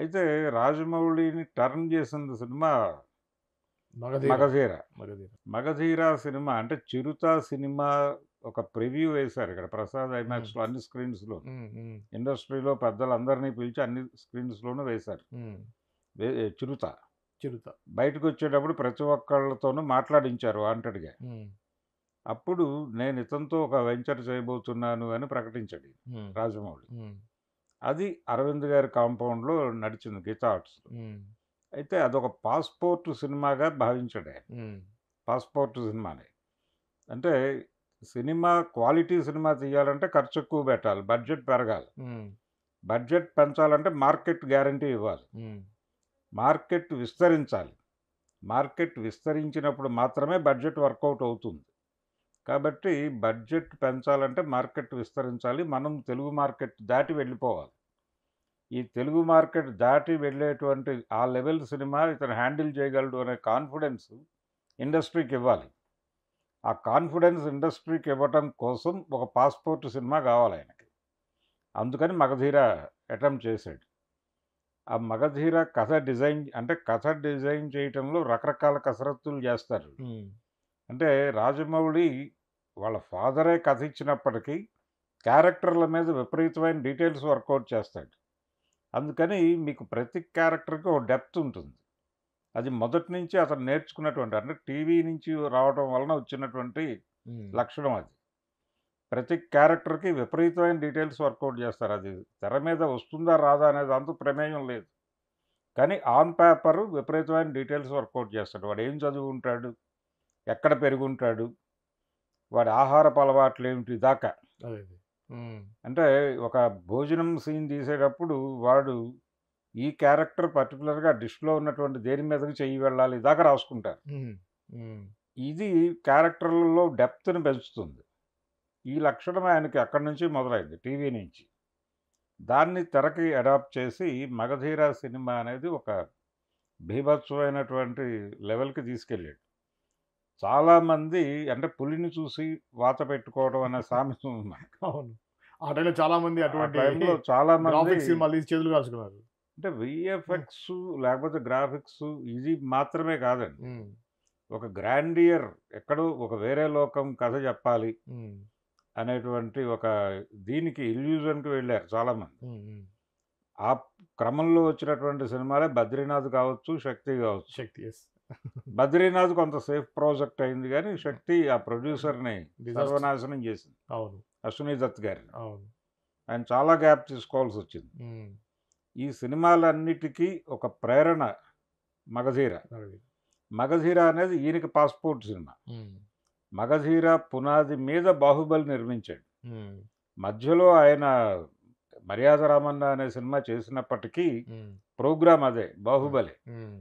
అయితే రాజమౌళిని టర్న్ చేసిన cinema 'Magadheera'. 'Magadheera'. 'Magadheera'. 'Magadheera' cinema అంటే 'చిరుత' సినిమా ఒక ప్రివ్యూ వేశారు ఇక్కడ ప్రసాద్ హ్మ్. ఐమాక్స్‌లో అన్ని స్క్రీన్స్‌లోను. హ్మ్. హ్మ్. ఇండస్ట్రీలో పెద్దలందరినీ పిలిచి అన్ని స్క్రీన్స్‌లోనూ వేశారు. హ్మ్. 'చిరుత' 'చిరుత'. బయటకొచ్చేటప్పుడు ప్రతి ఒక్కళ్ళతోనూ మాట్లాడించారు వాంటెడ్‌గా. హ్మ్. అప్పుడు నేను ఇతనితో ఒక వెంచర్ చేయబోతున్నాను అని ప్రకటించాడు ఈయన హ్మ్. రాజమౌళి. హ్మ్. అది అరవింద్ గారి కాంపౌండ్‌లో నడిచింది గీతా ఆర్ట్స్‌లో. హ్మ్. అయితే అదొక పాస్‌పోర్ట్ సినిమాగా భావించాడాయన. హ్మ్. పాస్‌పోర్ట్ సినిమాని. అంటే సినిమా క్వాలిటీ సినిమా తీయాలంటే ఖర్చెక్కువ పెట్టాలి. బడ్జెట్ పెరగాలి. హ్మ్. బడ్జెట్ పెంచాలంటే మార్కెట్ గ్యారంటీ ఇవ్వాలి. హ్మ్. మార్కెట్ విస్తరించాలి. మార్కెట్ విస్తరించినప్పుడు మాత్రమే బడ్జెట్ వర్కౌట్ అవుతుంది. కాబట్టి బడ్జెట్ పెంచాలంటే మార్కెట్ విస్తరించాలి. మనం తెలుగు మార్కెట్ దాటి వెళ్ళిపోవాలి. ఈ తెలుగు మార్కెట్ దాటి వెళ్ళేటువంటి ఆ లెవెల్ సినిమా ఇతను హ్యాండిల్ చేయగలడు అనే కాన్ఫిడెన్స్ ఇండస్ట్రీకివ్వాలి. ఆ కాన్ఫిడెన్స్ ఇండస్ట్రీకి ఇవ్వటం కోసం ఒక పాస్‌పోర్ట్ సినిమా కావాలాయనకి. అందుకని 'మగధీర' అటెంప్ట్ చేశాడు. ఆ 'మగధీర' కథ డిజైన్ చేయటంలో రకరకాల కసరత్తులు చేస్తారు. హ్మ్. అంటే రాజమౌళి వాళ్ళ ఫాదరే కథ ఇచ్చినప్పటికీ క్యారెక్టర్ల మీద విపరీతమైన డీటెయిల్స్ వర్కౌట్ చేస్తాడు. అందుకని మీకు ప్రతి క్యారెక్టర్‌కి ఒక డెప్త్ ఉంటుంది. అది మొదటి నుంచి అతను నేర్చుకున్నటువంటి అంటే టీవీ నుంచి రావడం వలన వచ్చినటువంటి హ్మ్. లక్షణం అది. ప్రతి క్యారెక్టర్‌కి విపరీతమైన డీటెయిల్స్ వర్కౌట్ చేస్తారు. అది తెర మీద వస్తుందా? రాదా? అనే దాంతో ప్రమేయం లేదు. కానీ ఆన్ పేపర్ విపరీతమైన డీటెయిల్స్ వర్కౌట్ చేస్తాడు. వాడు ఏం చదువుంటాడు? ఎక్కడ పెరిగుంటాడు? వాడి ఆహారపు అలవాట్లేమిటి దాకా. అదే. అదే. హ్మ్. అంటే ఒక భోజనం సీన్ తీసేటప్పుడు వాడు ఈ క్యారెక్టర్ పర్టిక్యులర్‌గా డిష్‌లో ఉన్నటువంటి దేని మీదకి చెయ్యి వెళ్ళాలి దాకా రాసుకుంటారు. హ్మ్. హ్మ్. ఇది క్యారెక్టర్‌లలో డెప్త్‌ని పెంచుతుంది. ఈ లక్షణం ఆయనకి అక్కడి నుంచి మొదలైంది టీవీ నుంచి. దాన్ని తెరకి అడాప్ట్ చేసి 'మగధీర' సినిమా అనేది ఒక బీభత్సమైనటువంటి లెవెల్‌కి తీసుకెళ్ళాడు. చాలామంది అంటే పులిని చూసి వాత పెట్టుకోవడం అనే సామెత ఉంది మనకి. అవును. ఆ టైంలో చాలా మంది ఆ అటువంటి టైంలో చాలామంది గ్రాఫిక్స్ సినిమాలు తీసి చేతులు కాల్చుకున్నారు. అంటే హ్మ్. వీఎఫ్ఎక్స్ లేకపోతే గ్రాఫిక్స్ ఇది మాత్రమే కాదండి. హ్మ్. ఒక గ్రాండియర్ ఎక్కడో ఒక వేరే లోకం కథ చెప్పాలి హ్మ్. అనేటువంటి ఒక దీనికి ఇల్యూజన్‌కి వెళ్లారు చాలామంది. హ్మ్. హ్మ్. ఆ క్రమంలో వచ్చినటువంటి సినిమాలే 'బద్రీనాథ్' కావచ్చు, 'శక్తి' కావచ్చు. 'శక్తి' యెస్. 'బద్రీనాథ్' కొంత సేఫ్ ప్రాజెక్ట్ అయింది గానీ, 'శక్తి' ఆ ప్రొడ్యూసర్‌ని డిజాస్టర్. సర్వనాశనం చేసింది. అవును. అశ్విని దత్ గారిని. అవును. ఆయన చాలా గ్యాప్ తీసుకోవాల్సొచ్చింది. హ్మ్. ఈ సినిమాలన్నిటికీ ఒక ప్రేరణ 'మగధీర'. అది. 'మగధీర' అనేది ఈయనకి పాస్‌పోర్ట్ సినిమా. హ్మ్. 'మగధీర' పునాది మీద 'బాహుబలి' నిర్మించాడు. హ్మ్. మధ్యలో ఆయన 'మర్యాద రామన్న' అనే సినిమా చేసినప్పటికీ హ్మ్. ప్రోగ్రామ్ అదే హ్మ్. 'బాహుబలి'. హ్మ్.